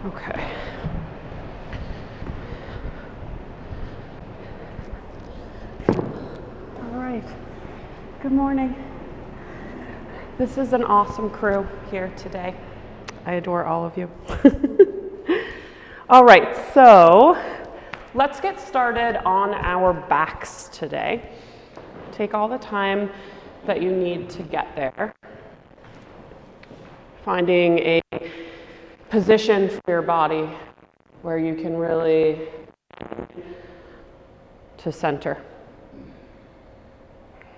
Okay. All right. Good morning. This is an awesome crew here today. I adore all of you. All right, so let's get started on our backs today. Take all the time that you need to get there. Finding a position for your body where you can really to center,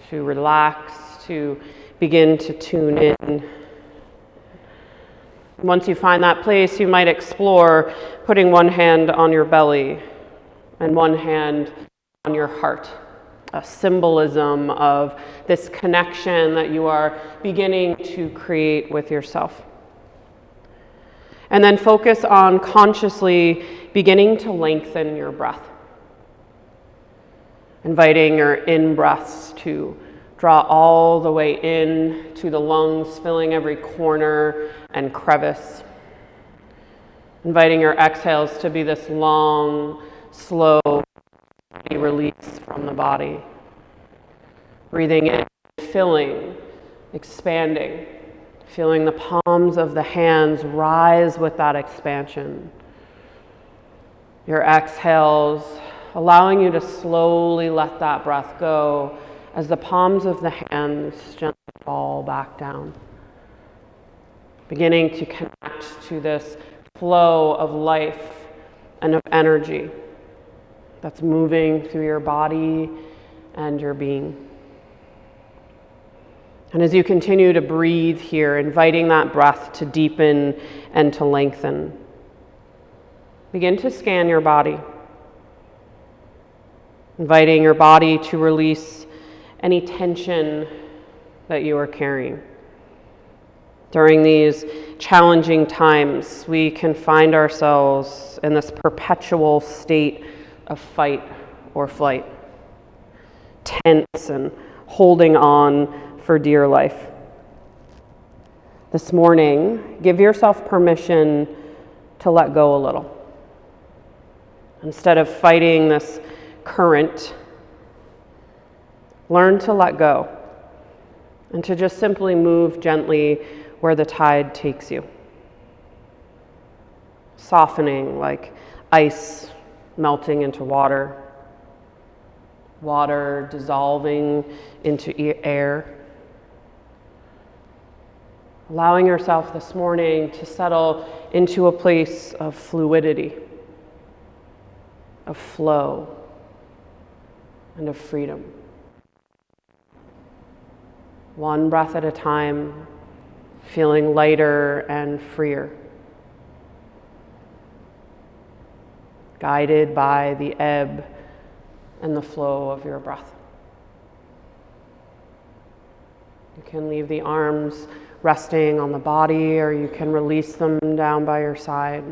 to relax, to begin to tune in. Once you find that place, you might explore putting one hand on your belly and one hand on your heart, a symbolism of this connection that you are beginning to create with yourself. And then focus on consciously beginning to lengthen your breath, inviting your in-breaths to draw all the way in to the lungs, filling every corner and crevice. Inviting your exhales to be this long, slow release from the body. Breathing in, filling, expanding. Feeling the palms of the hands rise with that expansion. Your exhales, allowing you to slowly let that breath go as the palms of the hands gently fall back down. Beginning to connect to this flow of life and of energy that's moving through your body and your being. And as you continue to breathe here, inviting that breath to deepen and to lengthen, begin to scan your body, inviting your body to release any tension that you are carrying. During these challenging times, we can find ourselves in this perpetual state of fight or flight, tense and holding on for dear life. This morning, give yourself permission to let go a little. Instead of fighting this current, learn to let go and to just simply move gently where the tide takes you. Softening like ice melting into water, water dissolving into air. Allowing yourself this morning to settle into a place of fluidity, of flow, and of freedom. One breath at a time, feeling lighter and freer, guided by the ebb and the flow of your breath. You can leave the arms resting on the body, or you can release them down by your side.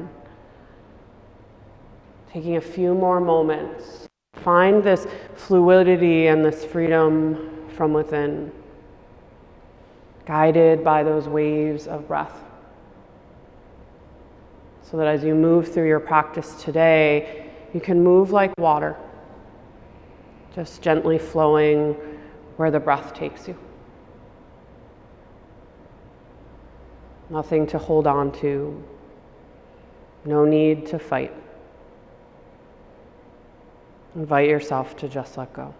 Taking a few more moments, find this fluidity and this freedom from within, guided by those waves of breath. So that as you move through your practice today, you can move like water, just gently flowing where the breath takes you. Nothing to hold on to, no need to fight. Invite yourself to just let go.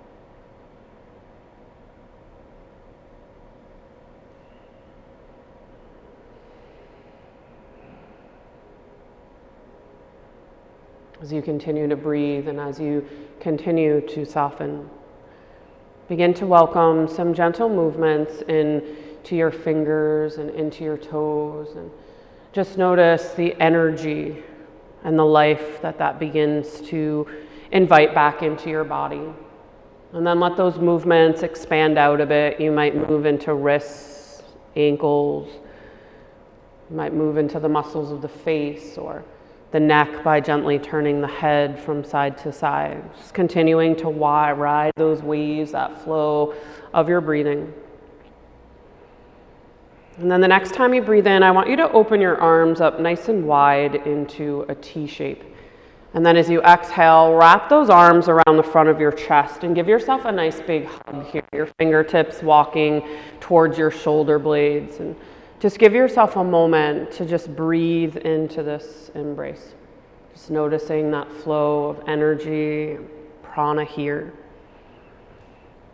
As you continue to breathe and as you continue to soften, begin to welcome some gentle movements into your fingers and into your toes, and just notice the energy and the life that begins to invite back into your body. And then let those movements expand out a bit. You might move into wrists, ankles. You might move into the muscles of the face or the neck by gently turning the head from side to side. Just continuing to ride those waves, that flow of your breathing. And then the next time you breathe in, I want you to open your arms up nice and wide into a T shape. And then as you exhale, wrap those arms around the front of your chest and give yourself a nice big hug here. Your fingertips walking towards your shoulder blades. And just give yourself a moment to just breathe into this embrace. Just noticing that flow of energy, prana here.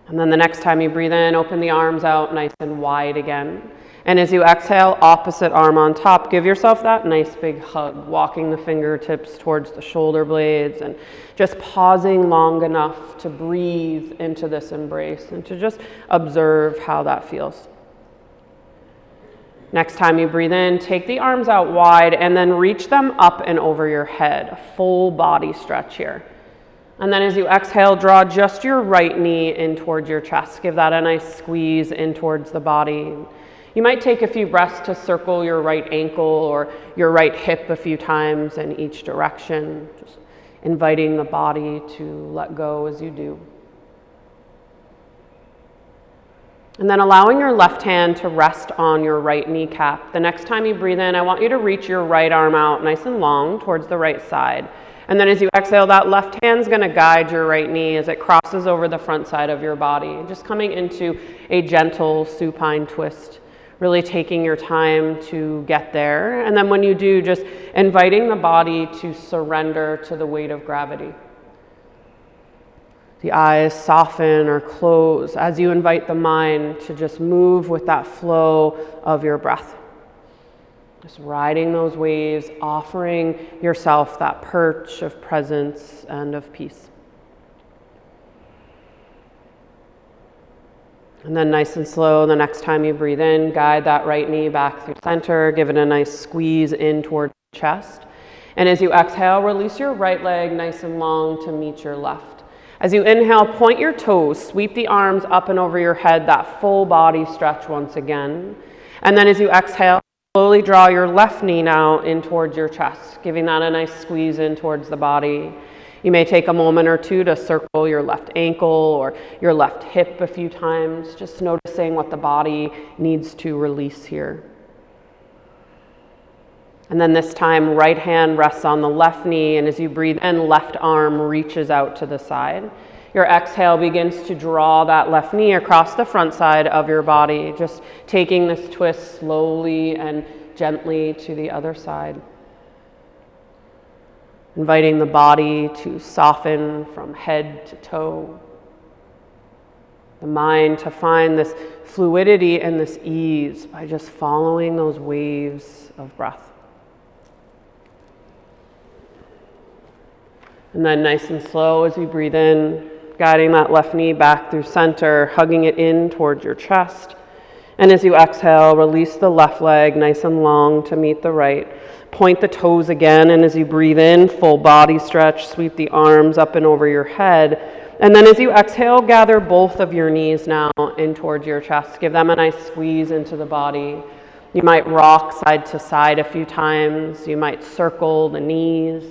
And then the next time you breathe in, open the arms out nice and wide again. And as you exhale, opposite arm on top, give yourself that nice big hug, walking the fingertips towards the shoulder blades and just pausing long enough to breathe into this embrace and to just observe how that feels. Next time you breathe in, take the arms out wide and then reach them up and over your head, a full body stretch here. And then as you exhale, draw just your right knee in towards your chest. Give that a nice squeeze in towards the body. You might take a few breaths to circle your right ankle or your right hip a few times in each direction, just inviting the body to let go as you do. And then allowing your left hand to rest on your right kneecap. The next time you breathe in, I want you to reach your right arm out nice and long towards the right side. And then as you exhale, that left hand's going to guide your right knee as it crosses over the front side of your body, just coming into a gentle supine twist, really taking your time to get there. And then when you do, just inviting the body to surrender to the weight of gravity. The eyes soften or close as you invite the mind to just move with that flow of your breath. Just riding those waves, offering yourself that perch of presence and of peace. And then nice and slow, the next time you breathe in, guide that right knee back through center, give it a nice squeeze in towards the chest. And as you exhale, release your right leg nice and long to meet your left. As you inhale, point your toes, sweep the arms up and over your head, that full body stretch once again. And then as you exhale, slowly draw your left knee now in towards your chest, giving that a nice squeeze in towards the body. You may take a moment or two to circle your left ankle or your left hip a few times, just noticing what the body needs to release here. And then this time, right hand rests on the left knee, and as you breathe in, left arm reaches out to the side. Your exhale begins to draw that left knee across the front side of your body, just taking this twist slowly and gently to the other side. Inviting the body to soften from head to toe. The mind to find this fluidity and this ease by just following those waves of breath. And then nice and slow as you breathe in, guiding that left knee back through center, hugging it in towards your chest. And as you exhale, release the left leg nice and long to meet the right. Point the toes again, and as you breathe in, full body stretch, sweep the arms up and over your head. And then as you exhale, gather both of your knees now in towards your chest. Give them a nice squeeze into the body. You might rock side to side a few times. You might circle the knees.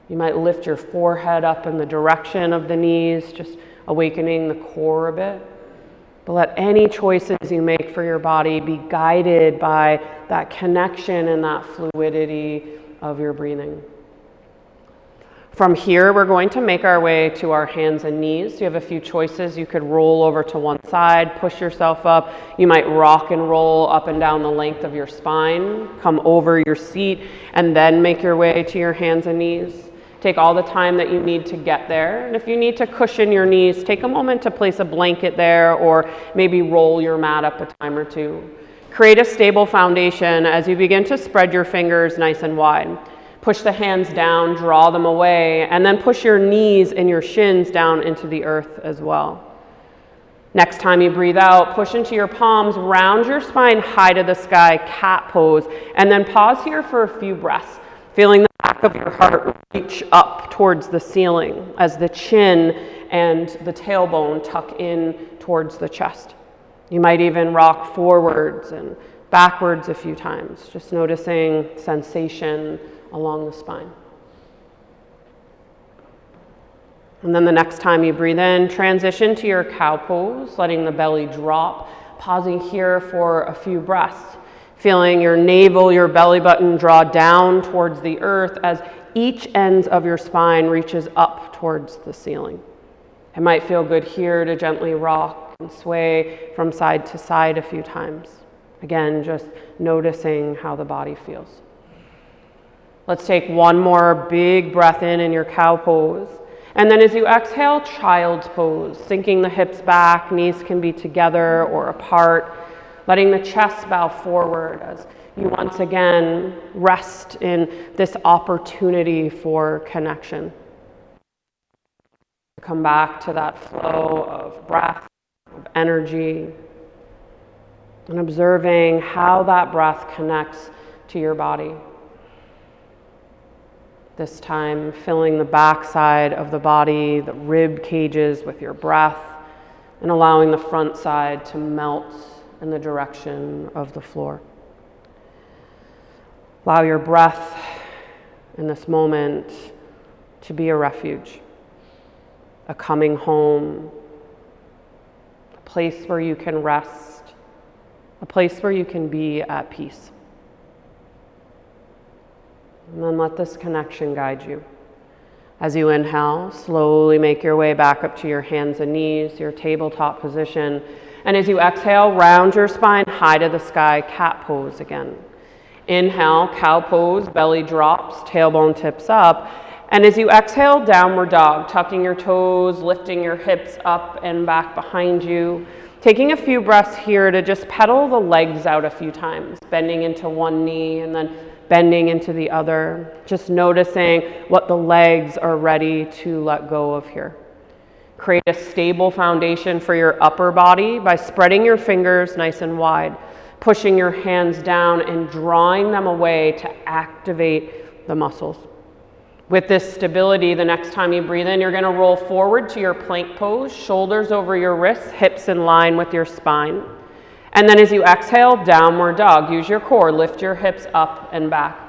You might lift your forehead up in the direction of the knees, just awakening the core a bit. But let any choices you make for your body be guided by that connection and that fluidity of your breathing. From here, we're going to make our way to our hands and knees. You have a few choices. You could roll over to one side, push yourself up. You might rock and roll up and down the length of your spine, come over your seat, and then make your way to your hands and knees. Take all the time that you need to get there. And if you need to cushion your knees, take a moment to place a blanket there or maybe roll your mat up a time or two. Create a stable foundation as you begin to spread your fingers nice and wide. Push the hands down, draw them away, and then push your knees and your shins down into the earth as well. Next time you breathe out, push into your palms, round your spine high to the sky, cat pose, and then pause here for a few breaths, feeling the back of your heart reach up towards the ceiling as the chin and the tailbone tuck in towards the chest. You might even rock forwards and backwards a few times, just noticing sensation along the spine. And then the next time you breathe in, transition to your cow pose, letting the belly drop. Pausing here for a few breaths, feeling your navel, your belly button draw down towards the earth as each ends of your spine reaches up towards the ceiling. It might feel good here to gently rock and sway from side to side a few times. Again, just noticing how the body feels. Let's take one more big breath in your cow pose. And then as you exhale, child's pose, sinking the hips back, knees can be together or apart, letting the chest bow forward as you once again rest in this opportunity for connection. Come back to that flow of breath, of energy, and observing how that breath connects to your body. This time, filling the backside of the body, the rib cages with your breath, and allowing the front side to melt in the direction of the floor. Allow your breath in this moment to be a refuge, a coming home, a place where you can rest, a place where you can be at peace. And then let this connection guide you. As you inhale, slowly make your way back up to your hands and knees, your tabletop position. And as you exhale, round your spine high to the sky, cat pose again. Inhale, cow pose, belly drops, tailbone tips up. And as you exhale, downward dog, tucking your toes, lifting your hips up and back behind you. Taking a few breaths here to just pedal the legs out a few times, bending into one knee and then bending into the other, just noticing what the legs are ready to let go of here. Create a stable foundation for your upper body by spreading your fingers nice and wide, pushing your hands down and drawing them away to activate the muscles. With this stability, the next time you breathe in, you're going to roll forward to your plank pose, shoulders over your wrists, hips in line with your spine. And then as you exhale, downward dog. Use your core, lift your hips up and back.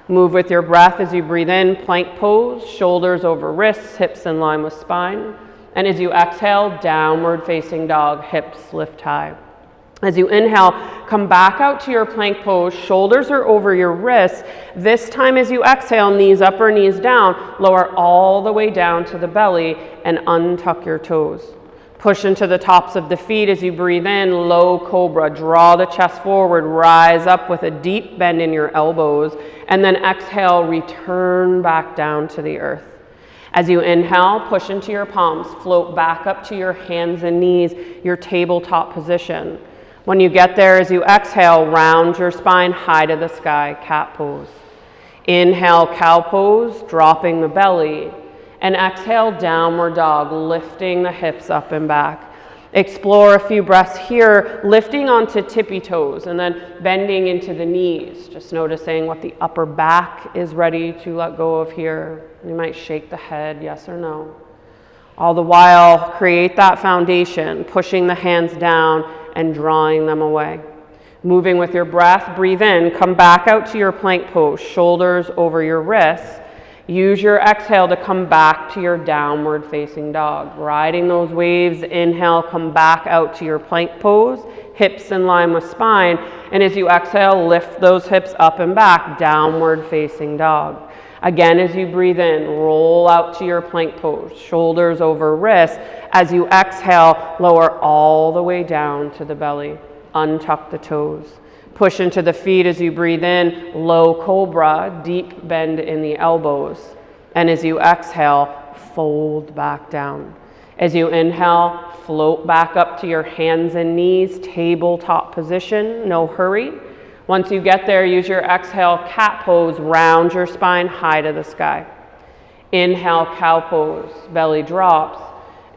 Move with your breath as you breathe in, plank pose, shoulders over wrists, hips in line with spine. And as you exhale, downward facing dog, hips lift high. As you inhale, come back out to your plank pose, shoulders are over your wrists. This time as you exhale, knees up or knees down, lower all the way down to the belly and untuck your toes. Push into the tops of the feet as you breathe in, low cobra. Draw the chest forward, rise up with a deep bend in your elbows, and then exhale, return back down to the earth. As you inhale, push into your palms, float back up to your hands and knees, your tabletop position. When you get there, as you exhale, round your spine high to the sky, cat pose. Inhale, cow pose, dropping the belly. And exhale, downward dog, lifting the hips up and back. Explore a few breaths here, lifting onto tippy toes and then bending into the knees. Just noticing what the upper back is ready to let go of here. You might shake the head, yes or no. All the while, create that foundation, pushing the hands down and drawing them away. Moving with your breath, breathe in, come back out to your plank pose, shoulders over your wrists. Use your exhale to come back to your downward facing dog. Riding those waves, inhale, come back out to your plank pose, hips in line with spine. And as you exhale, lift those hips up and back, downward facing dog. Again, as you breathe in, roll out to your plank pose, shoulders over wrists. As you exhale, lower all the way down to the belly. Untuck the toes. Push into the feet as you breathe in, low cobra, deep bend in the elbows. And as you exhale, fold back down. As you inhale, float back up to your hands and knees, tabletop position, no hurry. Once you get there, use your exhale, cat pose, round your spine high to the sky. Inhale, cow pose, belly drops.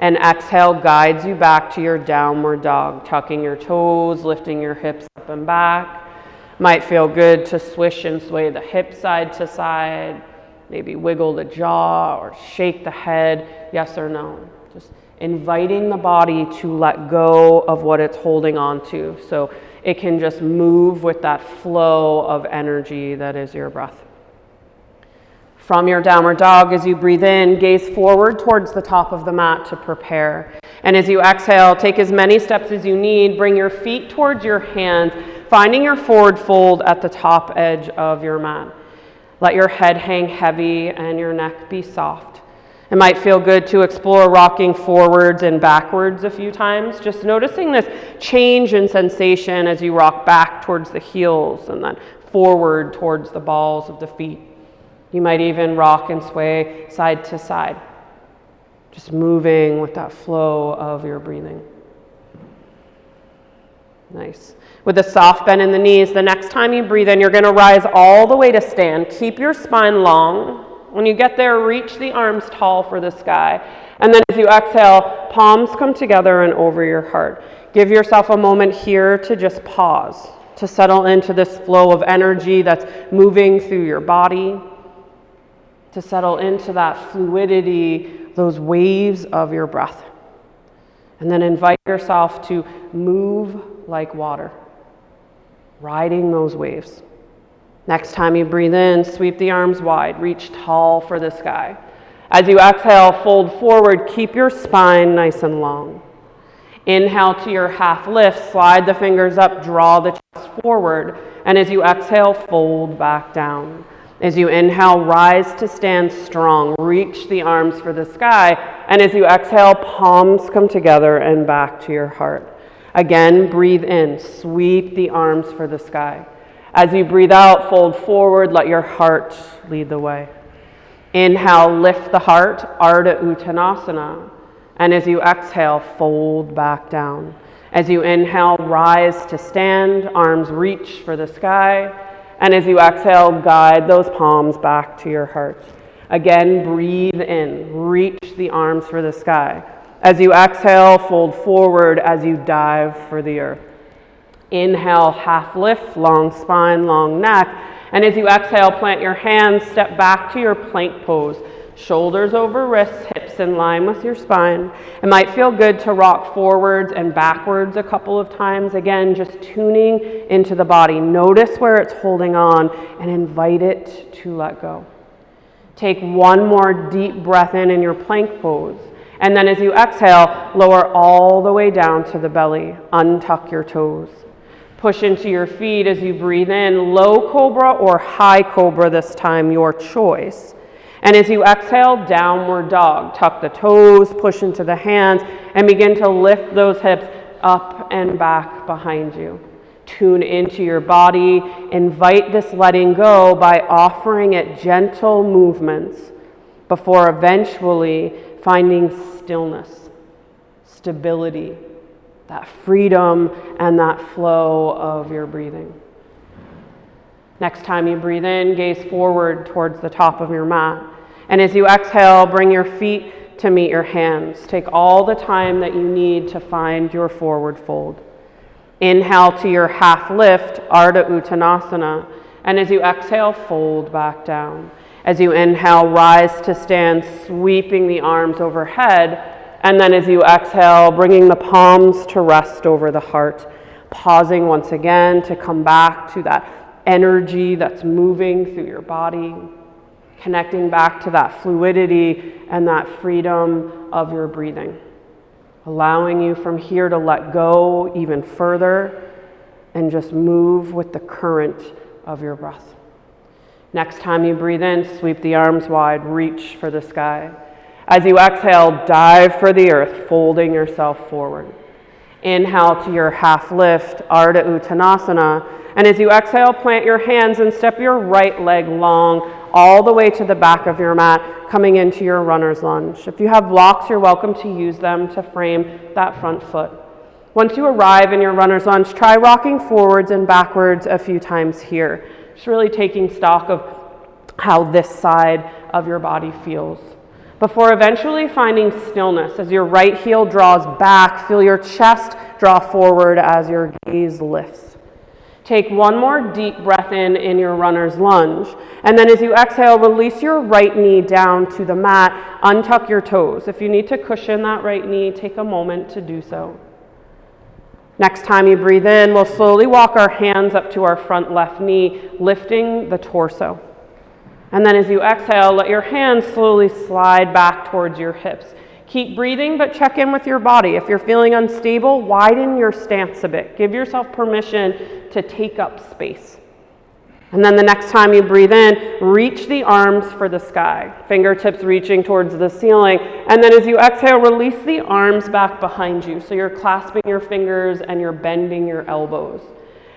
And exhale guides you back to your downward dog, tucking your toes, lifting your hips up and back. Might feel good to swish and sway the hips side to side, maybe wiggle the jaw or shake the head, yes or no. Just inviting the body to let go of what it's holding on to so it can just move with that flow of energy that is your breath. From your downward dog, as you breathe in, gaze forward towards the top of the mat to prepare. And as you exhale, take as many steps as you need. Bring your feet towards your hands, finding your forward fold at the top edge of your mat. Let your head hang heavy and your neck be soft. It might feel good to explore rocking forwards and backwards a few times, just noticing this change in sensation as you rock back towards the heels and then forward towards the balls of the feet. You might even rock and sway side to side, just moving with that flow of your breathing. Nice. With a soft bend in the knees, the next time you breathe in, you're going to rise all the way to stand. Keep your spine long. When you get there, reach the arms tall for the sky. And then as you exhale, palms come together and over your heart. Give yourself a moment here to just pause, to settle into this flow of energy that's moving through your body, to settle into that fluidity, those waves of your breath. And then invite yourself to move like water, riding those waves. Next time you breathe in, sweep the arms wide, reach tall for the sky. As you exhale, fold forward, keep your spine nice and long. Inhale to your half lift, slide the fingers up, draw the chest forward. And as you exhale, fold back down. As you inhale, rise to stand strong, reach the arms for the sky. And as you exhale, palms come together and back to your heart. Again, breathe in, sweep the arms for the sky. As you breathe out, fold forward, let your heart lead the way. Inhale, lift the heart, Ardha Uttanasana. And as you exhale, fold back down. As you inhale, rise to stand, arms reach for the sky. And as you exhale, guide those palms back to your heart. Again, breathe in, reach the arms for the sky. As you exhale, fold forward as you dive for the earth. Inhale, half lift, long spine, long neck. And as you exhale, plant your hands, step back to your plank pose. Shoulders over wrists, hips in line with your spine. It might feel good to rock forwards and backwards a couple of times. Again, just tuning into the body. Notice where it's holding on and invite it to let go. Take one more deep breath in your plank pose. And then as you exhale, lower all the way down to the belly. Untuck your toes. Push into your feet as you breathe in, low cobra or high cobra this time, your choice. And as you exhale, downward dog. Tuck the toes, push into the hands, and begin to lift those hips up and back behind you. Tune into your body. Invite this letting go by offering it gentle movements before eventually finding stillness, stability, that freedom and that flow of your breathing. Next time you breathe in, gaze forward towards the top of your mat. And as you exhale, bring your feet to meet your hands. Take all the time that you need to find your forward fold. Inhale to your half lift, Ardha Uttanasana. And as you exhale, fold back down. As you inhale, rise to stand, sweeping the arms overhead. And then as you exhale, bringing the palms to rest over the heart, pausing once again to come back to that energy that's moving through your body, connecting back to that fluidity and that freedom of your breathing, allowing you from here to let go even further and just move with the current of your breath. Next time you breathe in, sweep the arms wide, reach for the sky. As you exhale, dive for the earth, folding yourself forward. Inhale to your half lift, Ardha Uttanasana. And as you exhale, plant your hands and step your right leg long all the way to the back of your mat, coming into your runner's lunge. If you have blocks, you're welcome to use them to frame that front foot. Once you arrive in your runner's lunge, try rocking forwards and backwards a few times here. Just really taking stock of how this side of your body feels. Before eventually finding stillness as your right heel draws back, feel your chest draw forward as your gaze lifts. Take one more deep breath in your runner's lunge. And then as you exhale, release your right knee down to the mat. Untuck your toes. If you need to cushion that right knee, take a moment to do so. Next time you breathe in, we'll slowly walk our hands up to our front left knee, lifting the torso. And then as you exhale, let your hands slowly slide back towards your hips. Keep breathing, but check in with your body. If you're feeling unstable, widen your stance a bit. Give yourself permission to take up space. And then the next time you breathe in, reach the arms for the sky, fingertips reaching towards the ceiling. And then as you exhale, release the arms back behind you. So you're clasping your fingers and you're bending your elbows.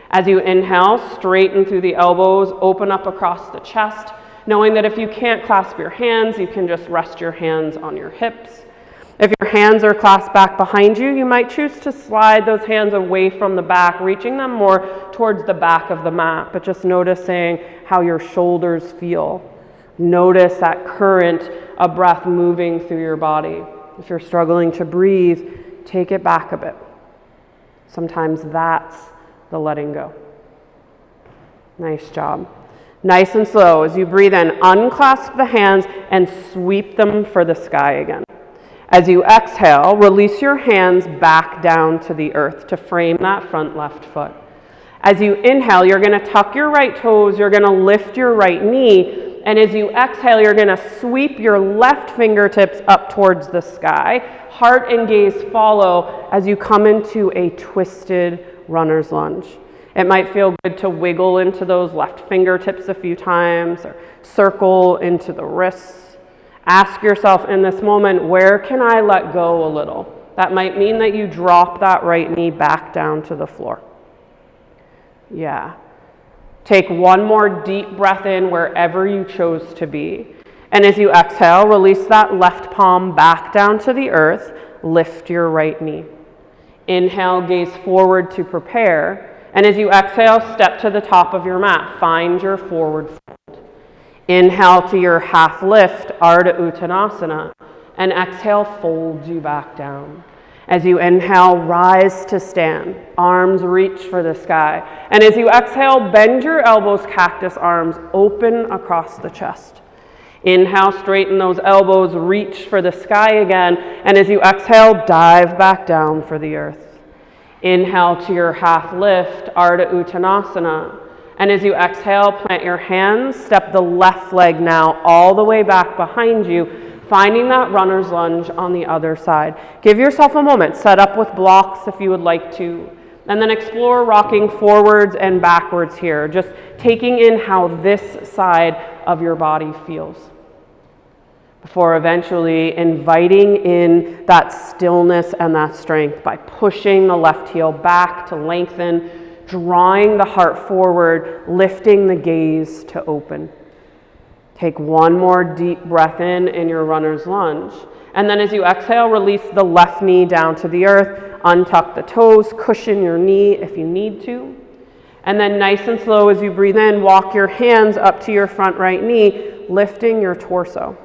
As you inhale, straighten through the elbows, open up across the chest, knowing that if you can't clasp your hands, you can just rest your hands on your hips. If your hands are clasped back behind you, you might choose to slide those hands away from the back, reaching them more towards the back of the mat, but just noticing how your shoulders feel. Notice that current of breath moving through your body. If you're struggling to breathe, take it back a bit. Sometimes that's the letting go. Nice job. Nice and slow. As you breathe in, unclasp the hands and sweep them for the sky again. As you exhale, release your hands back down to the earth to frame that front left foot. As you inhale, you're going to tuck your right toes, you're going to lift your right knee, and as you exhale, you're going to sweep your left fingertips up towards the sky. Heart and gaze follow as you come into a twisted runner's lunge. It might feel good to wiggle into those left fingertips a few times or circle into the wrists. Ask yourself in this moment, where can I let go a little? That might mean that you drop that right knee back down to the floor. Yeah. Take one more deep breath in wherever you chose to be. And as you exhale, release that left palm back down to the earth. Lift your right knee. Inhale, gaze forward to prepare. And as you exhale, step to the top of your mat. Find your forward fold. Inhale to your half lift, Ardha Uttanasana, and exhale, fold you back down. As you inhale, rise to stand, arms reach for the sky. And as you exhale, bend your elbows, cactus arms, open across the chest. Inhale, straighten those elbows, reach for the sky again. And as you exhale, dive back down for the earth. Inhale to your half lift, Ardha Uttanasana. And as you exhale, plant your hands, step the left leg now all the way back behind you, finding that runner's lunge on the other side. Give yourself a moment, set up with blocks if you would like to, and then explore rocking forwards and backwards here, just taking in how this side of your body feels. Before eventually inviting in that stillness and that strength by pushing the left heel back to lengthen, drawing the heart forward, lifting the gaze to open. Take one more deep breath in your runner's lunge. And then as you exhale, release the left knee down to the earth, untuck the toes, cushion your knee if you need to. And then nice and slow as you breathe in, walk your hands up to your front right knee, lifting your torso.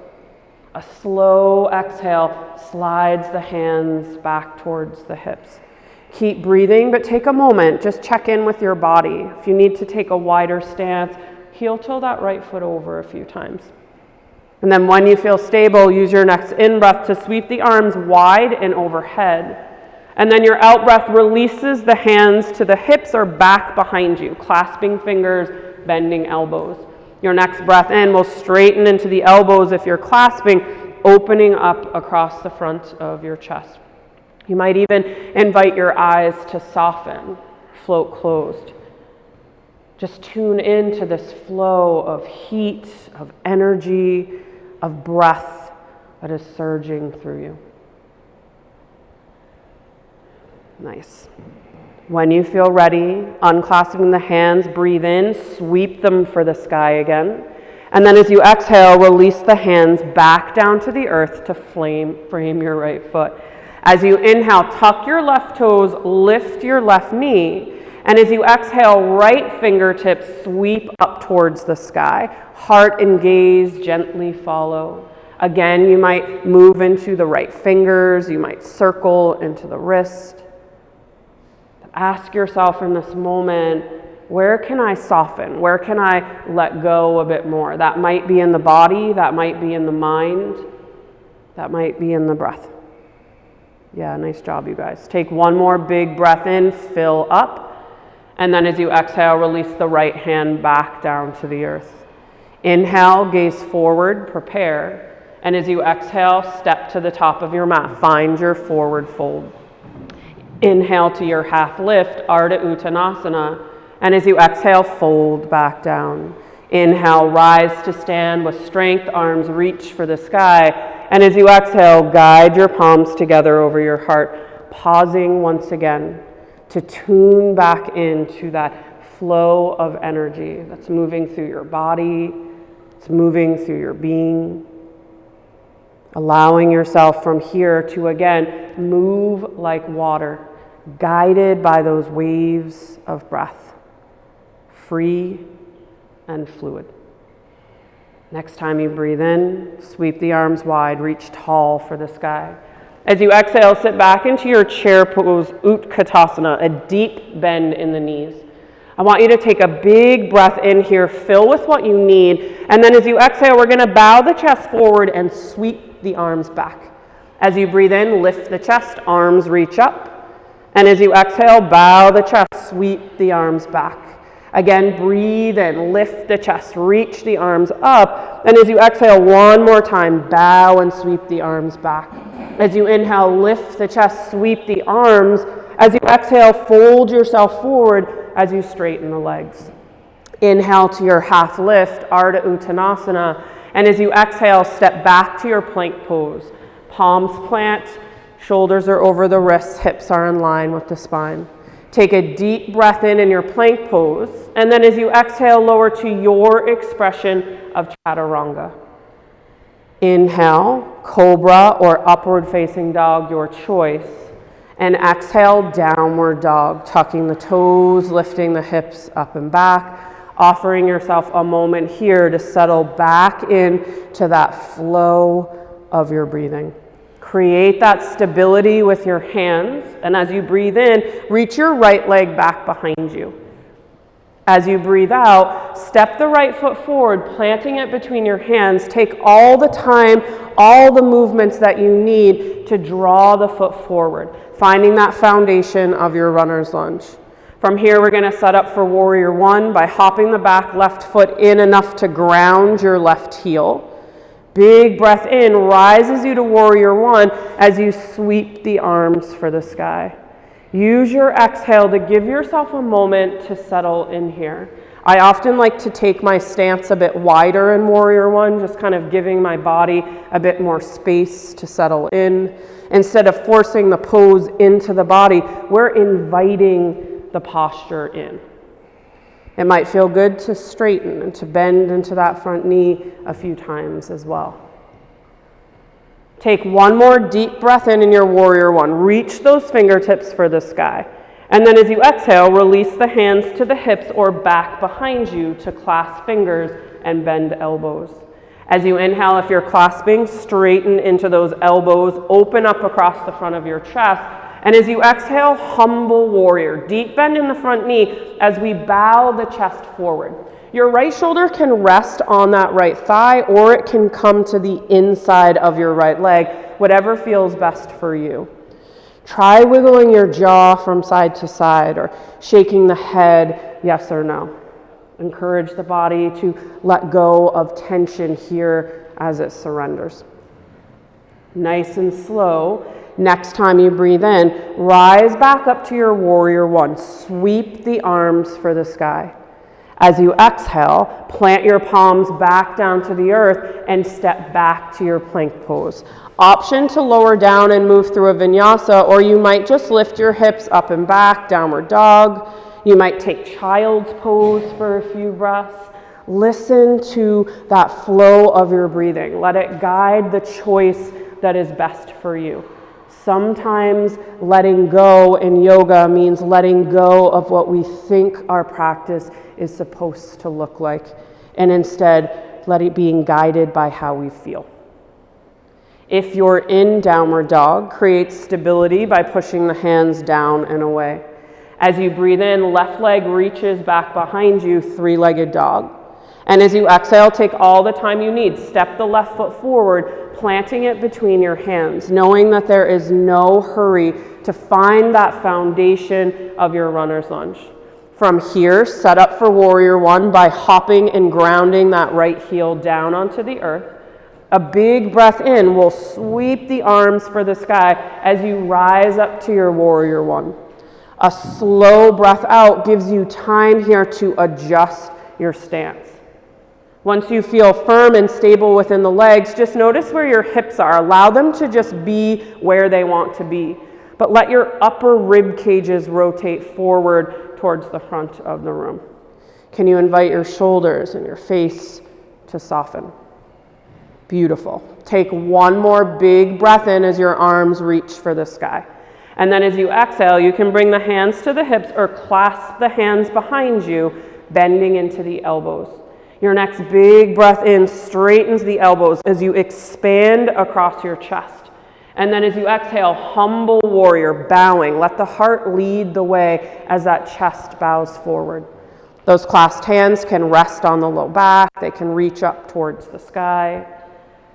A slow exhale slides the hands back towards the hips. Keep breathing, but take a moment. Just check in with your body. If you need to take a wider stance, heel toe that right foot over a few times. And then when you feel stable, use your next in-breath to sweep the arms wide and overhead. And then your out-breath releases the hands to the hips or back behind you, clasping fingers, bending elbows. Your next breath in will straighten into the elbows if you're clasping, opening up across the front of your chest. You might even invite your eyes to soften, float closed. Just tune into this flow of heat, of energy, of breath that is surging through you. Nice. When you feel ready, unclasping the hands, breathe in, sweep them for the sky again. And then as you exhale, release the hands back down to the earth to frame your right foot. As you inhale, tuck your left toes, lift your left knee. And as you exhale, right fingertips sweep up towards the sky. Heart and gaze gently follow. Again, you might move into the right fingers. You might circle into the wrist. Ask yourself in this moment, where can I soften? Where can I let go a bit more? That might be in the body. That might be in the mind. That might be in the breath. Yeah, nice job, you guys. Take one more big breath in, fill up. And then as you exhale, release the right hand back down to the earth. Inhale, gaze forward, prepare. And as you exhale, step to the top of your mat. Find your forward fold. Inhale to your half lift, Ardha Uttanasana. And as you exhale, fold back down. Inhale, rise to stand with strength, arms reach for the sky. And as you exhale, guide your palms together over your heart, pausing once again to tune back into that flow of energy that's moving through your body, it's moving through your being. Allowing yourself from here to again move like water, guided by those waves of breath, free and fluid. Next time you breathe in, sweep the arms wide, reach tall for the sky. As you exhale, sit back into your chair pose, Utkatasana, a deep bend in the knees. I want you to take a big breath in here, fill with what you need, and then as you exhale, we're going to bow the chest forward and sweep the arms back. As you breathe in, lift the chest, arms reach up, and as you exhale, bow the chest, sweep the arms back. Again, breathe in, lift the chest, reach the arms up, and as you exhale one more time, bow and sweep the arms back. As you inhale, lift the chest, sweep the arms. As you exhale, fold yourself forward as you straighten the legs. Inhale to your half lift, Ardha Uttanasana, and as you exhale, step back to your plank pose. Palms plant, shoulders are over the wrists, hips are in line with the spine. Take a deep breath in your plank pose, and then as you exhale, lower to your expression of Chaturanga. Inhale, Cobra or upward facing dog, your choice. And exhale, downward dog, tucking the toes, lifting the hips up and back, offering yourself a moment here to settle back into that flow of your breathing. Create that stability with your hands, and as you breathe in, reach your right leg back behind you. As you breathe out, step the right foot forward, planting it between your hands. Take all the time, all the movements that you need to draw the foot forward, finding that foundation of your runner's lunge. From here, we're going to set up for Warrior One by hopping the back left foot in enough to ground your left heel. Big breath in rises you to Warrior One as you sweep the arms for the sky. Use your exhale to give yourself a moment to settle in here. I often like to take my stance a bit wider in Warrior One, just kind of giving my body a bit more space to settle in. Instead of forcing the pose into the body, we're inviting the posture in. It might feel good to straighten and to bend into that front knee a few times as well. Take one more deep breath in your Warrior One. Reach those fingertips for the sky. And then as you exhale, release the hands to the hips or back behind you to clasp fingers and bend elbows. As you inhale, if you're clasping, straighten into those elbows, open up across the front of your chest. And as you exhale, humble warrior, deep bend in the front knee as we bow the chest forward. Your right shoulder can rest on that right thigh, or it can come to the inside of your right leg, whatever feels best for you. Try wiggling your jaw from side to side or shaking the head, yes or no. Encourage the body to let go of tension here as it surrenders. Nice and slow. Next time you breathe in, rise back up to your Warrior One. Sweep the arms for the sky. As you exhale, plant your palms back down to the earth and step back to your plank pose. Option to lower down and move through a vinyasa, or you might just lift your hips up and back, downward dog. You might take child's pose for a few breaths. Listen to that flow of your breathing. Let it guide the choice that is best for you. Sometimes letting go in yoga means letting go of what we think our practice is supposed to look like, and instead let it being guided by how we feel. If you're in downward dog, create stability by pushing the hands down and away. As you breathe in, left leg reaches back behind you, three-legged dog. And as you exhale, take all the time you need. Step the left foot forward, planting it between your hands, knowing that there is no hurry to find that foundation of your runner's lunge. From here, set up for warrior one by hopping and grounding that right heel down onto the earth. A big breath in will sweep the arms for the sky as you rise up to your warrior one. A slow breath out gives you time here to adjust your stance. Once you feel firm and stable within the legs, just notice where your hips are. Allow them to just be where they want to be. But let your upper rib cages rotate forward towards the front of the room. Can you invite your shoulders and your face to soften? Beautiful. Take one more big breath in as your arms reach for the sky. And then as you exhale, you can bring the hands to the hips or clasp the hands behind you, bending into the elbows. Your next big breath in straightens the elbows as you expand across your chest. And then as you exhale, humble warrior, bowing. Let the heart lead the way as that chest bows forward. Those clasped hands can rest on the low back. They can reach up towards the sky.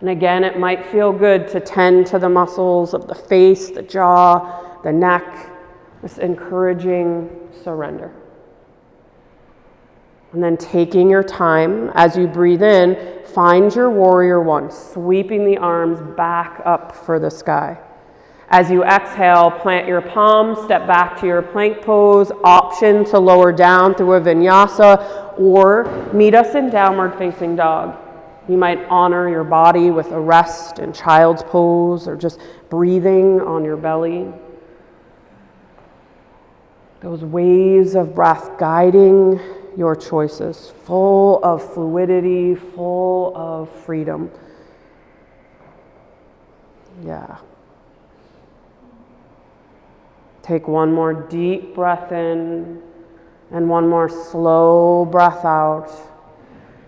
And again, it might feel good to tend to the muscles of the face, the jaw, the neck, this encouraging surrender. And then taking your time, as you breathe in, find your warrior one, sweeping the arms back up for the sky. As you exhale, plant your palms, step back to your plank pose, option to lower down through a vinyasa, or meet us in downward facing dog. You might honor your body with a rest in child's pose, or just breathing on your belly. Those waves of breath guiding your choices, full of fluidity, full of freedom. Yeah. Take one more deep breath in and one more slow breath out.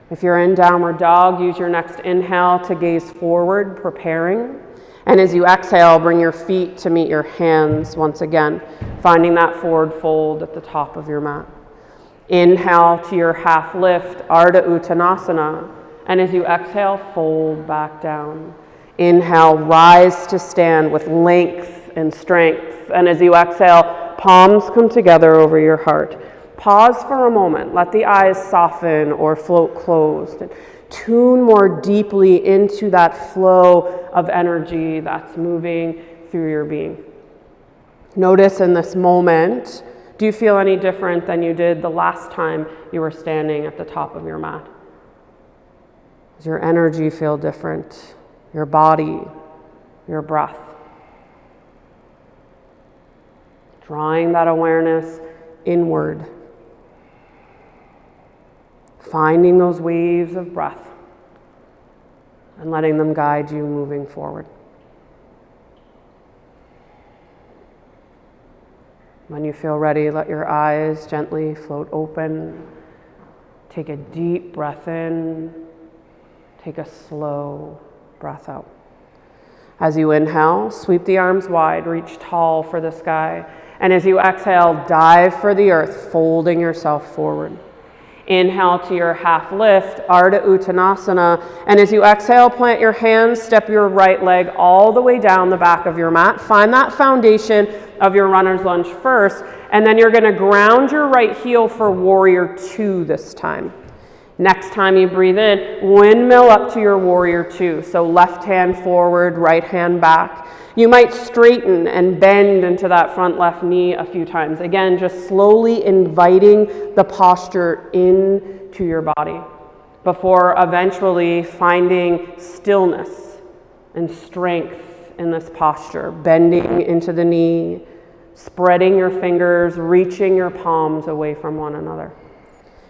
If you're in downward dog, use your next inhale to gaze forward, preparing. And as you exhale, bring your feet to meet your hands once again, finding that forward fold at the top of your mat. Inhale to your half lift, Ardha Uttanasana. And as you exhale, fold back down. Inhale, rise to stand with length and strength. And as you exhale, palms come together over your heart. Pause for a moment. Let the eyes soften or float closed. And tune more deeply into that flow of energy that's moving through your being. Notice in this moment, do you feel any different than you did the last time you were standing at the top of your mat? Does your energy feel different? Your body, your breath? Drawing that awareness inward. Finding those waves of breath and letting them guide you moving forward. When you feel ready, let your eyes gently float open. Take a deep breath in. Take a slow breath out. As you inhale, sweep the arms wide, reach tall for the sky. And as you exhale, dive for the earth, folding yourself forward. Inhale to your half lift, Ardha Uttanasana. And as you exhale, plant your hands, step your right leg all the way down the back of your mat. Find that foundation of your runner's lunge first, and then you're gonna ground your right heel for warrior two this time. Next time you breathe in, windmill up to your warrior two. So left hand forward, right hand back. You might straighten and bend into that front left knee a few times. Again, just slowly inviting the posture into your body before eventually finding stillness and strength in this posture. Bending into the knee, spreading your fingers, reaching your palms away from one another.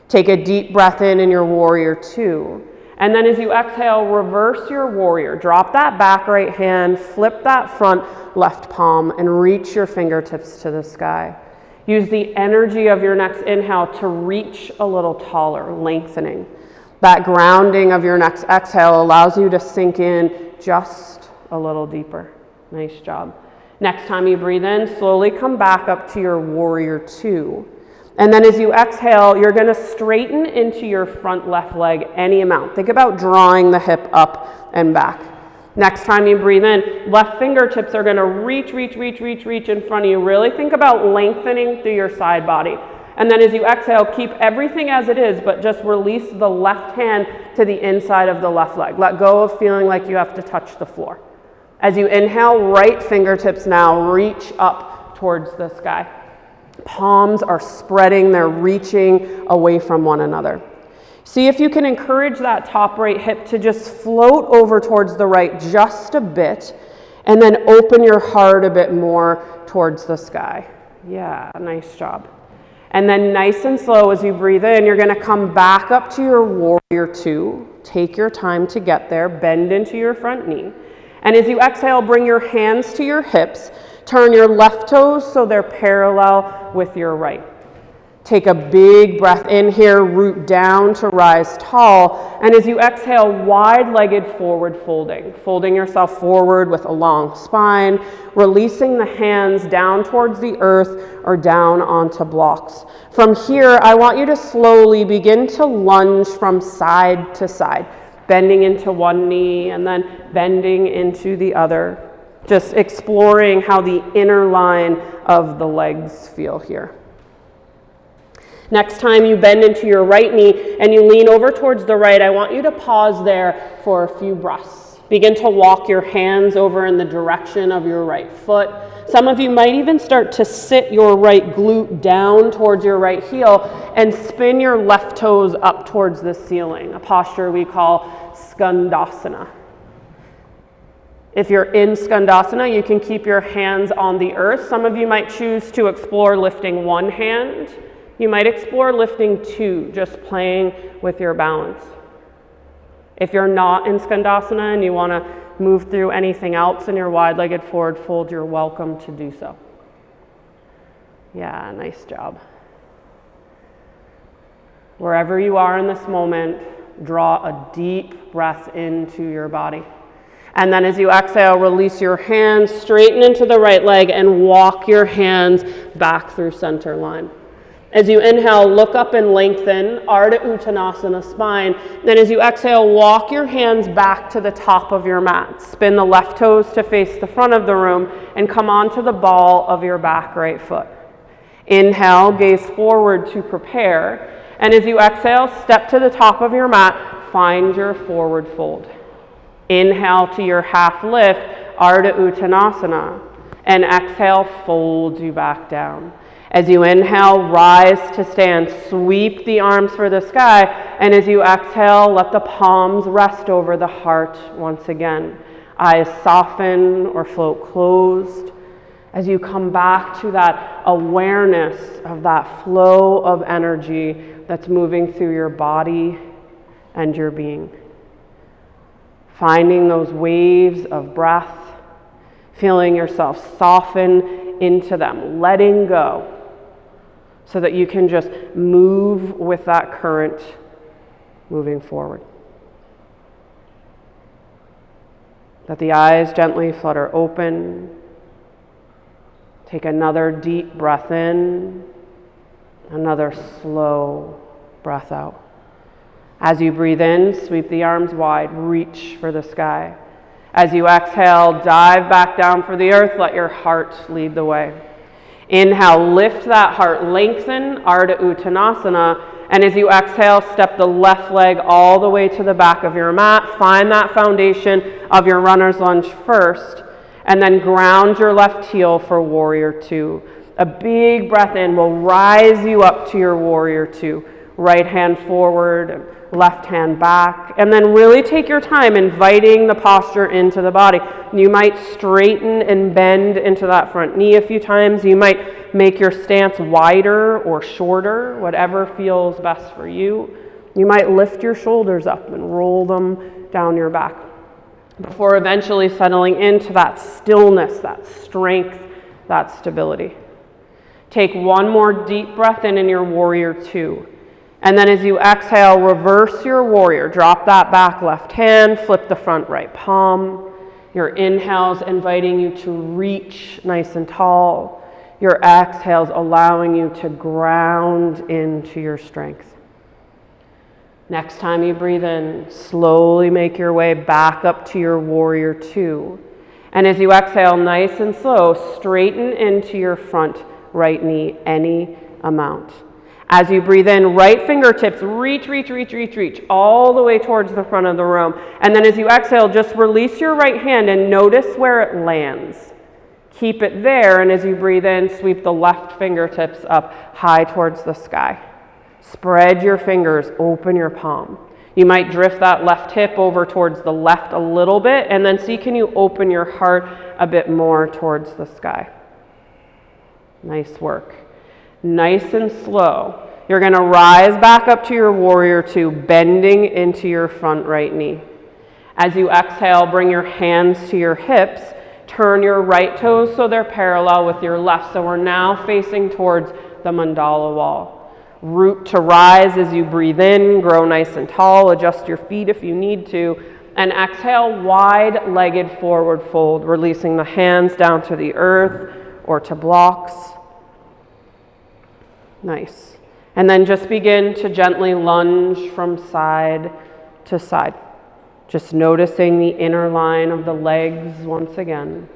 Take a deep breath in your warrior two. And then as you exhale, reverse your warrior. Drop that back right hand, flip that front left palm, and reach your fingertips to the sky. Use the energy of your next inhale to reach a little taller, lengthening. That grounding of your next exhale allows you to sink in just a little deeper. Nice job. Next time you breathe in, slowly come back up to your warrior two. And then as you exhale, you're gonna straighten into your front left leg any amount. Think about drawing the hip up and back. Next time you breathe in, left fingertips are gonna reach in front of you. Really think about lengthening through your side body. And then as you exhale, keep everything as it is, but just release the left hand to the inside of the left leg. Let go of feeling like you have to touch the floor. As you inhale, right fingertips now reach up towards the sky. Palms are spreading, they're reaching away from one another. See if you can encourage that top right hip to just float over towards the right just a bit, and then open your heart a bit more towards the sky. Yeah, nice job. And then nice and slow as you breathe in, you're going to come back up to your warrior two. Take your time to get there. Bend into your front knee. And as you exhale, bring your hands to your hips. Turn your left toes so they're parallel with your right. Take a big breath in here, root down to rise tall. And as you exhale, wide-legged forward folding. Folding yourself forward with a long spine, releasing the hands down towards the earth or down onto blocks. From here, I want you to slowly begin to lunge from side to side, bending into one knee and then bending into the other. Just exploring how the inner line of the legs feel here. Next time you bend into your right knee and you lean over towards the right, I want you to pause there for a few breaths. Begin to walk your hands over in the direction of your right foot. Some of you might even start to sit your right glute down towards your right heel and spin your left toes up towards the ceiling, a posture we call Skandasana. If you're in Skandasana, you can keep your hands on the earth. Some of you might choose to explore lifting one hand. You might explore lifting two, just playing with your balance. If you're not in Skandasana and you want to move through anything else in your wide-legged forward fold, you're welcome to do so. Yeah, nice job. Wherever you are in this moment, draw a deep breath into your body. And then as you exhale, release your hands, straighten into the right leg, and walk your hands back through center line. As you inhale, look up and lengthen, Ardha Uttanasana spine. Then as you exhale, walk your hands back to the top of your mat. Spin the left toes to face the front of the room and come onto the ball of your back right foot. Inhale, gaze forward to prepare. And as you exhale, step to the top of your mat, find your forward fold. Inhale to your half lift, Ardha Uttanasana. And exhale, fold you back down. As you inhale, rise to stand, sweep the arms for the sky, and as you exhale, let the palms rest over the heart once again. Eyes soften or float closed. As you come back to that awareness of that flow of energy that's moving through your body and your being. Finding those waves of breath, feeling yourself soften into them, letting go, so that you can just move with that current moving forward. Let the eyes gently flutter open. Take another deep breath in, another slow breath out. As you breathe in, sweep the arms wide, reach for the sky. As you exhale, dive back down for the earth, let your heart lead the way. Inhale, lift that heart, lengthen, Ardha Uttanasana, and as you exhale, step the left leg all the way to the back of your mat. Find that foundation of your runner's lunge first, and then ground your left heel for warrior two. A big breath in will rise you up to your warrior two. Right hand forward, left hand back, and then really take your time inviting the posture into the body. You might straighten and bend into that front knee a few times. You might make your stance wider or shorter, whatever feels best for you. You might lift your shoulders up and roll them down your back before eventually settling into that stillness, that strength, that stability. Take one more deep breath in your warrior two. And then as you exhale, reverse your warrior. Drop that back left hand, flip the front right palm. Your inhales inviting you to reach nice and tall. Your exhales allowing you to ground into your strength. Next time you breathe in, slowly make your way back up to your warrior two. And as you exhale, nice and slow, straighten into your front right knee any amount. As you breathe in, right fingertips reach all the way towards the front of the room. And then as you exhale, just release your right hand and notice where it lands. Keep it there, and as you breathe in, sweep the left fingertips up high towards the sky. Spread your fingers, open your palm. You might drift that left hip over towards the left a little bit, and then see, can you open your heart a bit more towards the sky? Nice work. Nice and slow. You're going to rise back up to your warrior two, bending into your front right knee. As you exhale, bring your hands to your hips. Turn your right toes so they're parallel with your left. So we're now facing towards the mandala wall. Root to rise as you breathe in, grow nice and tall, adjust your feet if you need to, and exhale, wide-legged forward fold, releasing the hands down to the earth or to blocks. Nice. And then just begin to gently lunge from side to side. Just noticing the inner line of the legs once again.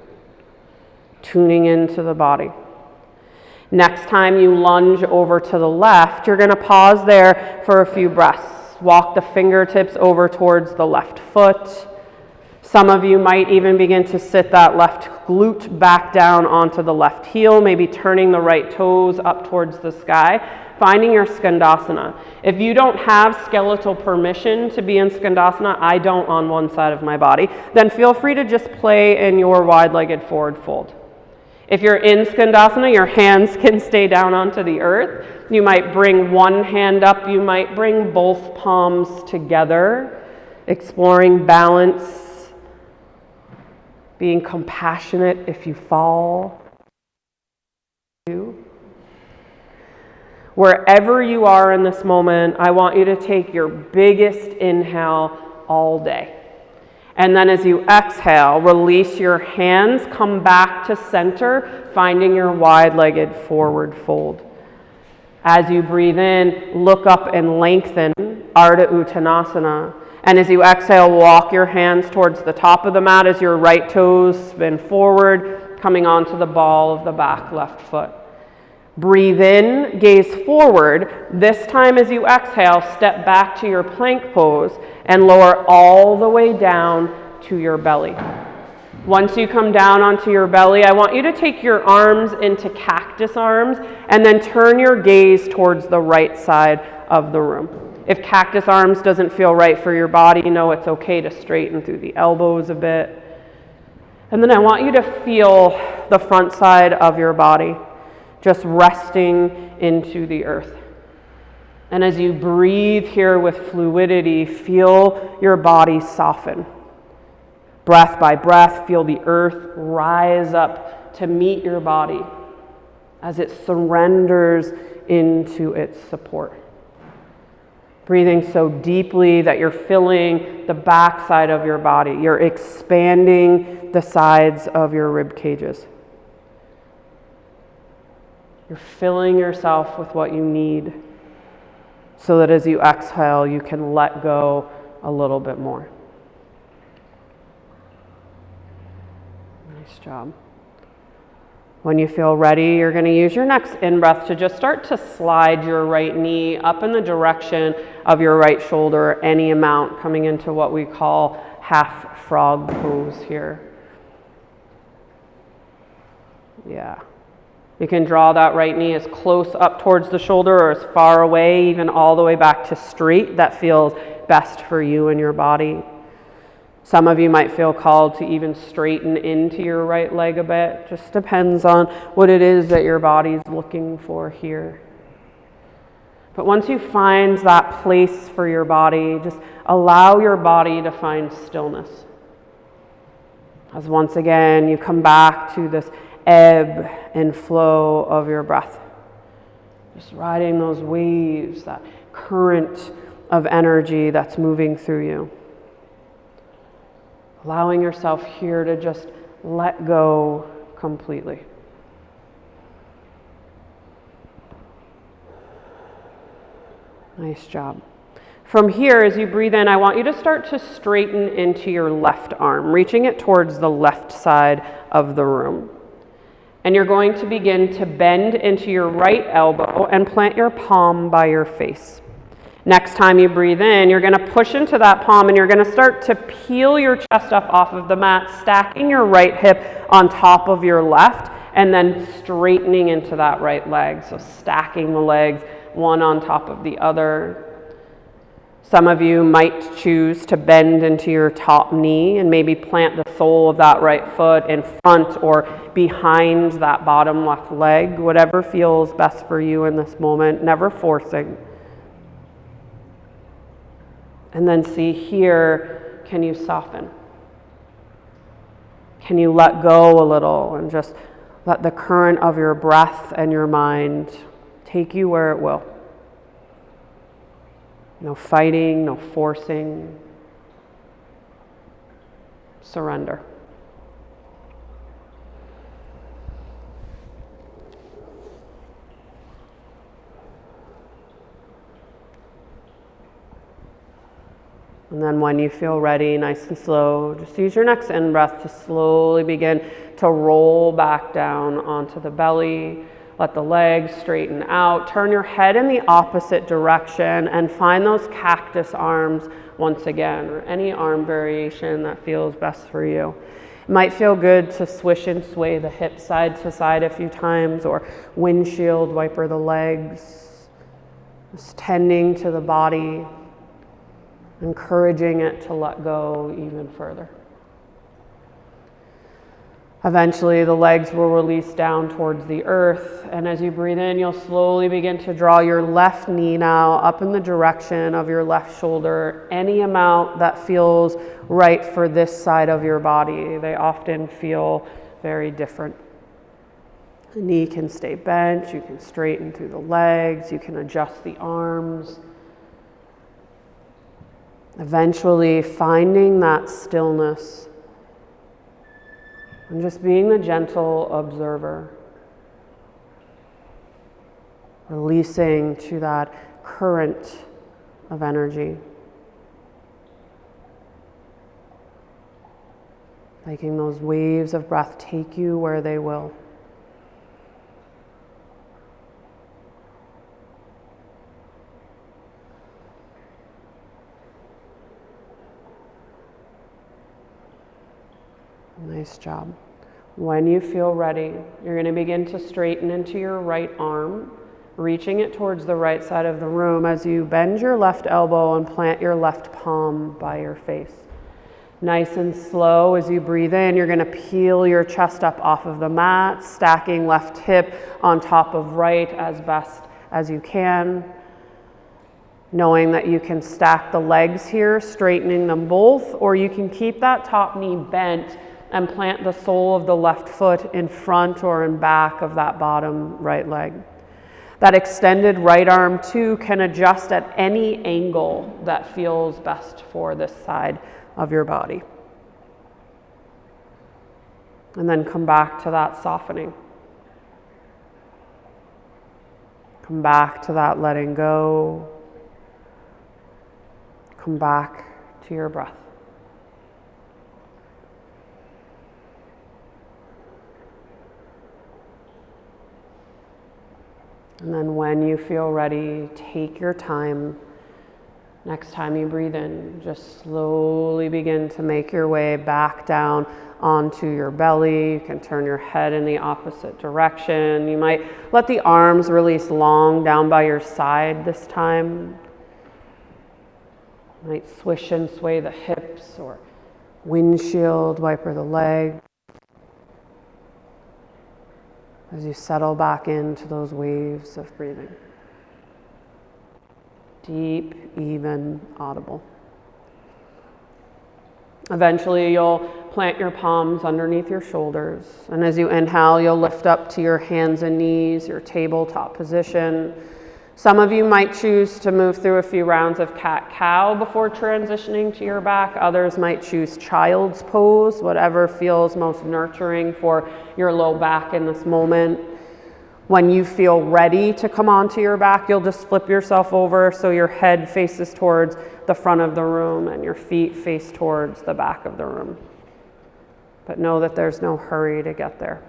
Tuning into the body. Next time you lunge over to the left, you're going to pause there for a few breaths. Walk the fingertips over towards the left foot. Some of you might even begin to sit that left glute back down onto the left heel, maybe turning the right toes up towards the sky, finding your Skandasana. If you don't have skeletal permission to be in Skandasana, I don't on one side of my body, then feel free to just play in your wide-legged forward fold. If you're in Skandasana, your hands can stay down onto the earth. You might bring one hand up, you might bring both palms together, exploring balance, being compassionate if you fall. Wherever you are in this moment, I want you to take your biggest inhale all day. And then as you exhale, release your hands, come back to center, finding your wide-legged forward fold. As you breathe in, look up and lengthen, Ardha Uttanasana. And as you exhale, walk your hands towards the top of the mat as your right toes spin forward, coming onto the ball of the back left foot. Breathe in, gaze forward. This time as you exhale, step back to your plank pose and lower all the way down to your belly. Once you come down onto your belly, I want you to take your arms into cactus arms and then turn your gaze towards the right side of the room. If cactus arms doesn't feel right for your body, you know it's okay to straighten through the elbows a bit. And then I want you to feel the front side of your body, just resting into the earth. And as you breathe here with fluidity, feel your body soften. Breath by breath, feel the earth rise up to meet your body as it surrenders into its support. Breathing so deeply that you're filling the back side of your body. You're expanding the sides of your rib cages. You're filling yourself with what you need so that as you exhale, you can let go a little bit more. Nice job. When you feel ready, you're going to use your next in-breath to just start to slide your right knee up in the direction of your right shoulder, any amount, coming into what we call half frog pose here. Yeah. You can draw that right knee as close up towards the shoulder or as far away, even all the way back to straight. That feels best for you and your body. Some of you might feel called to even straighten into your right leg a bit. Just depends on what it is that your body's looking for here. But once you find that place for your body, just allow your body to find stillness. As once again, you come back to this ebb and flow of your breath. Just riding those waves, that current of energy that's moving through you. Allowing yourself here to just let go completely. Nice job. From here, as you breathe in, I want you to start to straighten into your left arm, reaching it towards the left side of the room. And you're going to begin to bend into your right elbow and plant your palm by your face. Next time you breathe in, you're going to push into that palm and you're going to start to peel your chest up off of the mat, stacking your right hip on top of your left, and then straightening into that right leg. So stacking the legs one on top of the other. Some of you might choose to bend into your top knee and maybe plant the sole of that right foot in front or behind that bottom left leg, whatever feels best for you in this moment, never forcing. And then see here, can you soften? Can you let go a little and just let the current of your breath and your mind take you where it will? No fighting, no forcing. Surrender. And then when you feel ready, nice and slow, just use your next in-breath to slowly begin to roll back down onto the belly. Let the legs straighten out. Turn your head in the opposite direction and find those cactus arms once again, or any arm variation that feels best for you. It might feel good to swish and sway the hips side to side a few times, or windshield wiper the legs. Just tending to the body, encouraging it to let go even further. Eventually, the legs will release down towards the earth, and as you breathe in, you'll slowly begin to draw your left knee now up in the direction of your left shoulder, any amount that feels right for this side of your body. They often feel very different. The knee can stay bent, you can straighten through the legs, you can adjust the arms. Eventually, finding that stillness and just being the gentle observer, releasing to that current of energy, making those waves of breath take you where they will. Nice job. When you feel ready, you're going to begin to straighten into your right arm, reaching it towards the right side of the room as you bend your left elbow and plant your left palm by your face. Nice and slow as you breathe in, you're going to peel your chest up off of the mat, stacking left hip on top of right as best as you can. Knowing that you can stack the legs here, straightening them both, or you can keep that top knee bent and plant the sole of the left foot in front or in back of that bottom right leg. That extended right arm too can adjust at any angle that feels best for this side of your body. And then come back to that softening. Come back to that letting go. Come back to your breath. And then when you feel ready, take your time. Next time you breathe in, just slowly begin to make your way back down onto your belly. You can turn your head in the opposite direction. You might let the arms release long down by your side this time. You might swish and sway the hips or windshield wiper the leg. As you settle back into those waves of breathing. Deep, even, audible. Eventually, you'll plant your palms underneath your shoulders. And as you inhale, you'll lift up to your hands and knees, your tabletop position. Some of you might choose to move through a few rounds of cat-cow before transitioning to your back. Others might choose child's pose, whatever feels most nurturing for your low back in this moment. When you feel ready to come onto your back, you'll just flip yourself over so your head faces towards the front of the room and your feet face towards the back of the room. But know that there's no hurry to get there.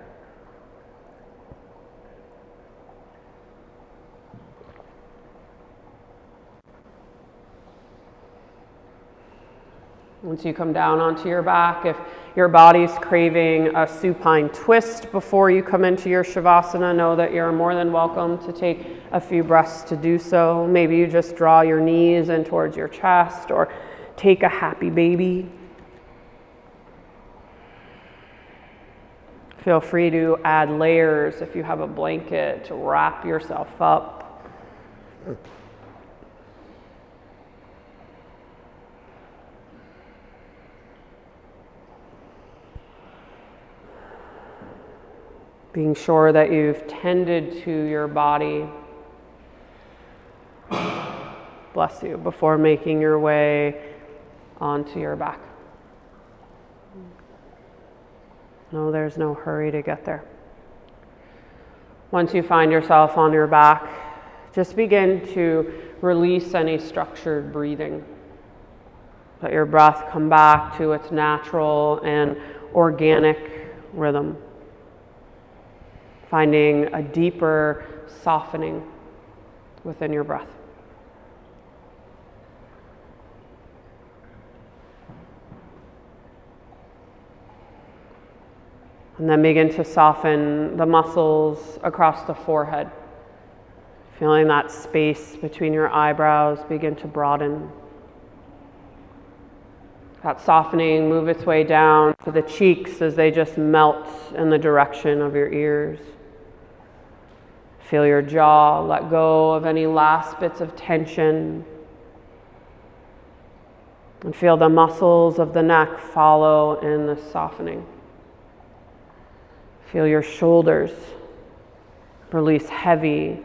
Once you come down onto your back, if your body's craving a supine twist before you come into your Shavasana, know that you're more than welcome to take a few breaths to do so. Maybe you just draw your knees in towards your chest or take a happy baby. Feel free to add layers if you have a blanket to wrap yourself up. Being sure that you've tended to your body, bless you, before making your way onto your back. No, there's no hurry to get there. Once you find yourself on your back, just begin to release any structured breathing. Let your breath come back to its natural and organic rhythm, finding a deeper softening within your breath. And then begin to soften the muscles across the forehead, feeling that space between your eyebrows begin to broaden. That softening move its way down to the cheeks as they just melt in the direction of your ears. Feel your jaw let go of any last bits of tension. And feel the muscles of the neck follow in the softening. Feel your shoulders release heavy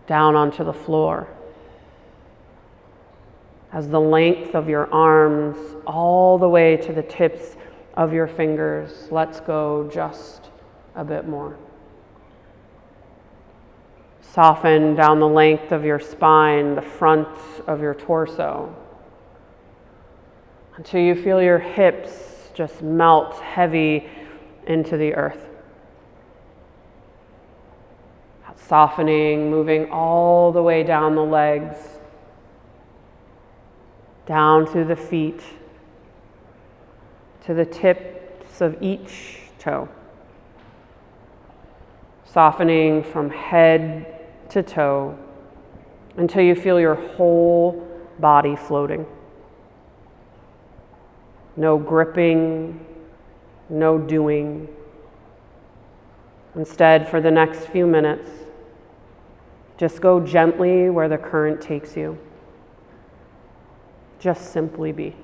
down onto the floor. As the length of your arms all the way to the tips of your fingers lets go just a bit more. Soften down the length of your spine, the front of your torso, until you feel your hips just melt heavy into the earth. That softening, moving all the way down the legs, down through the feet, to the tips of each toe. Softening from head to toe until you feel your whole body floating. No gripping, no doing. Instead, for the next few minutes, just go gently where the current takes you. Just simply be.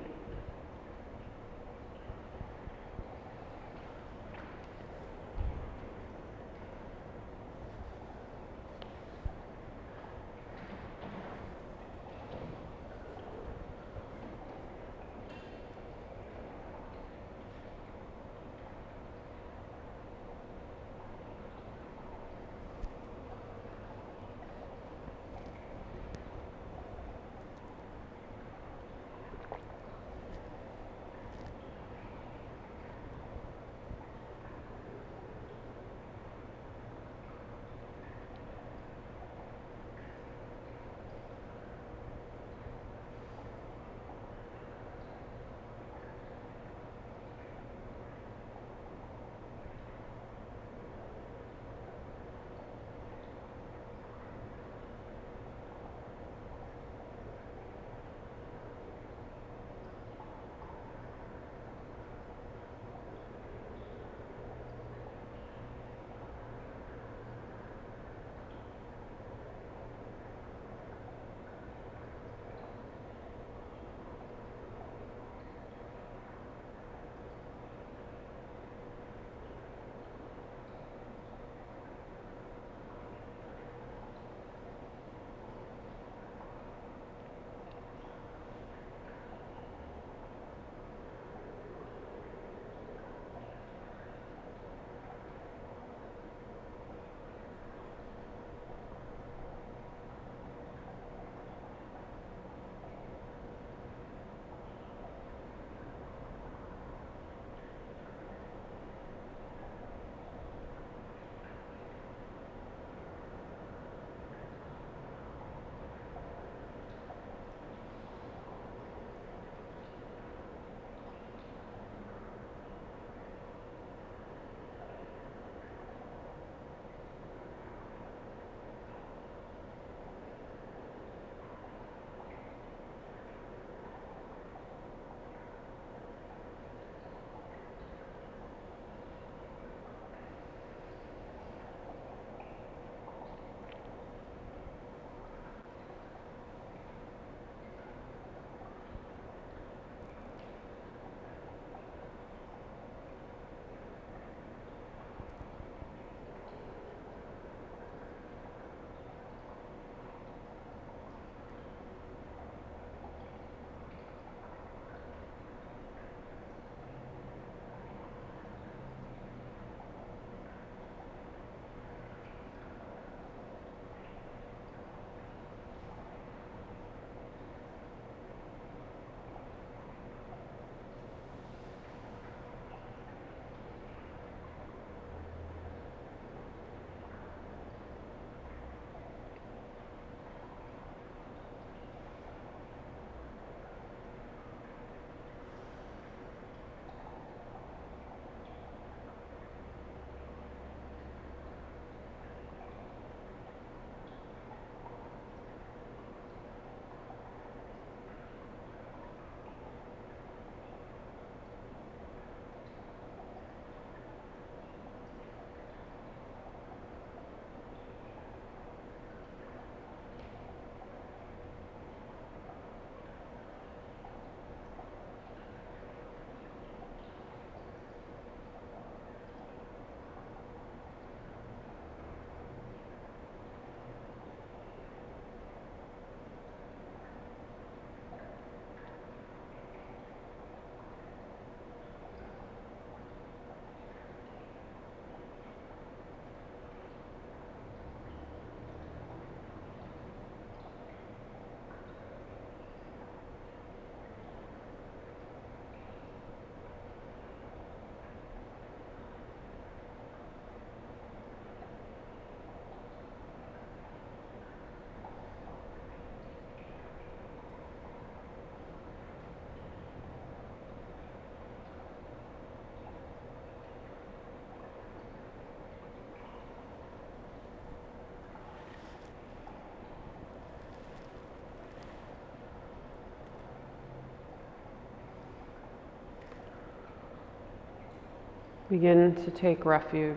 Begin to take refuge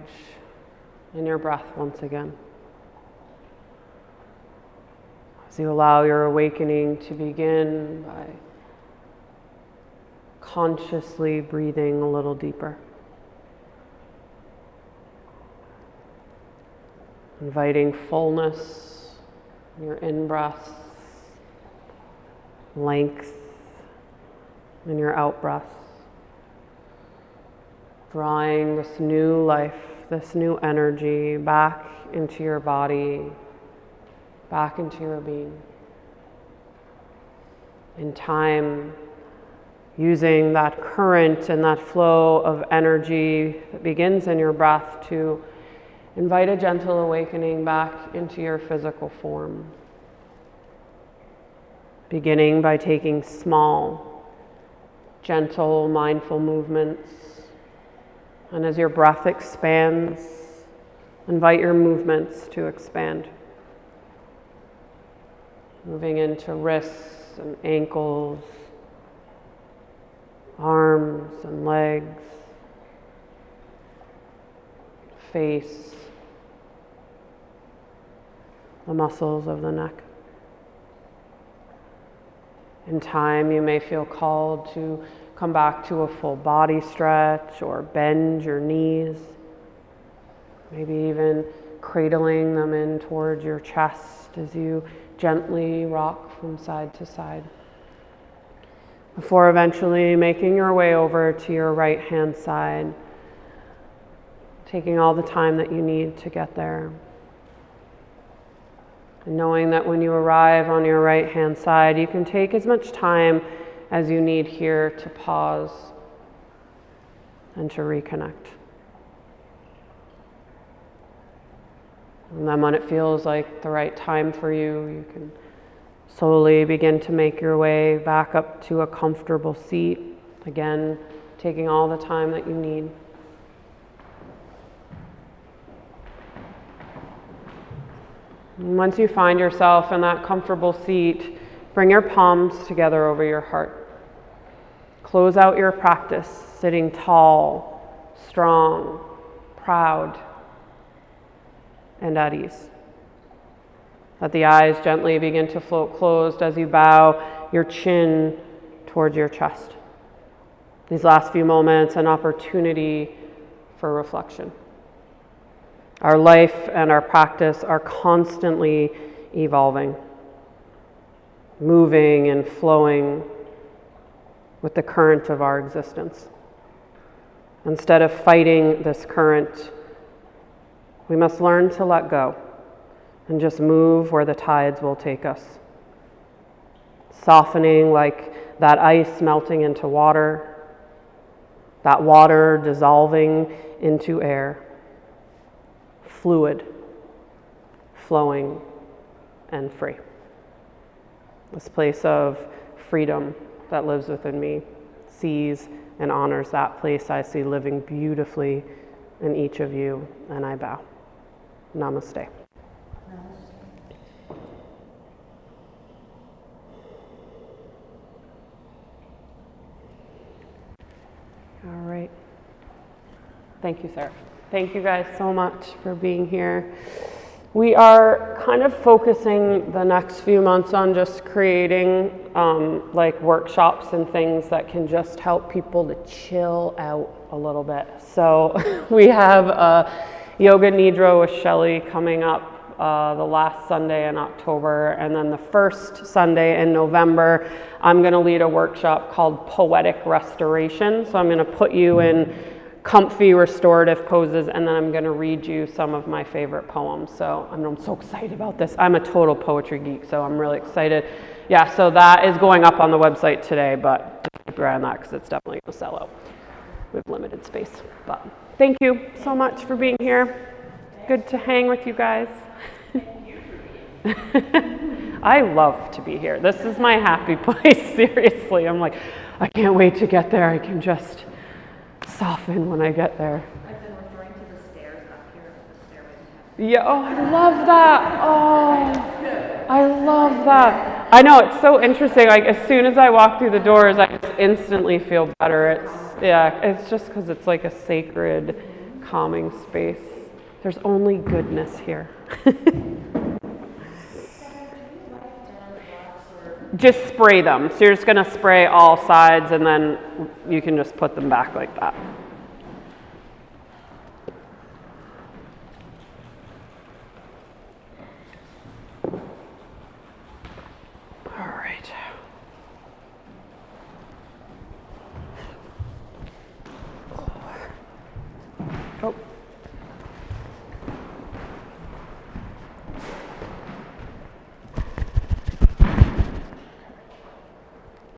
in your breath once again. As you allow your awakening to begin by consciously breathing a little deeper. Inviting fullness in your in-breaths, length in your out-breaths. Drawing this new life, this new energy back into your body, back into your being. In time, using that current and that flow of energy that begins in your breath to invite a gentle awakening back into your physical form. Beginning by taking small, gentle, mindful movements. And as your breath expands, invite your movements to expand. Moving into wrists and ankles, arms and legs, face, the muscles of the neck. In time, you may feel called to come back to a full body stretch or bend your knees, maybe even cradling them in towards your chest as you gently rock from side to side, before eventually making your way over to your right hand side, taking all the time that you need to get there. And knowing that when you arrive on your right hand side, you can take as much time as you need here to pause and to reconnect. And then when it feels like the right time for you, you can slowly begin to make your way back up to a comfortable seat. Again, taking all the time that you need. And once you find yourself in that comfortable seat, bring your palms together over your heart. Close out your practice, sitting tall, strong, proud, and at ease. Let the eyes gently begin to float closed as you bow your chin towards your chest. These last few moments, an opportunity for reflection. Our life and our practice are constantly evolving, moving and flowing with the current of our existence. Instead of fighting this current, we must learn to let go and just move where the tides will take us. Softening like that ice melting into water, that water dissolving into air. Fluid, flowing, and free. This place of freedom that lives within me sees and honors that place I see living beautifully in each of you, and I bow. Namaste. All right. Thank you, Sarah. Thank you guys so much for being here. We are kind of focusing the next few months on just creating like workshops and things that can just help people to chill out a little bit. So we have Yoga Nidra with Shelley coming up the last Sunday in October, and then the first Sunday in November, I'm going to lead a workshop called Poetic Restoration. So I'm going to put you in comfy restorative poses, and then I'm going to read you some of my favorite poems. So I'm so excited about this. I'm a total poetry geek, so I'm really excited. Yeah, so that is going up on the website today, but keep your eye on that because it's definitely going to sell out. We have limited space. But thank you so much for being here. Good to hang with you guys. I love to be here. This is my happy place, seriously. I'm like, I can't wait to get there. I can just soften when I get there. I've been referring to the stairs up here as the stairway to heaven. Yeah, oh, I love that. Oh, I love that. I know, it's so interesting. Like, as soon as I walk through the doors, I just instantly feel better. It's just because it's like a sacred, calming space. There's only goodness here. Just spray them. So you're just going to spray all sides, and then you can just put them back like that.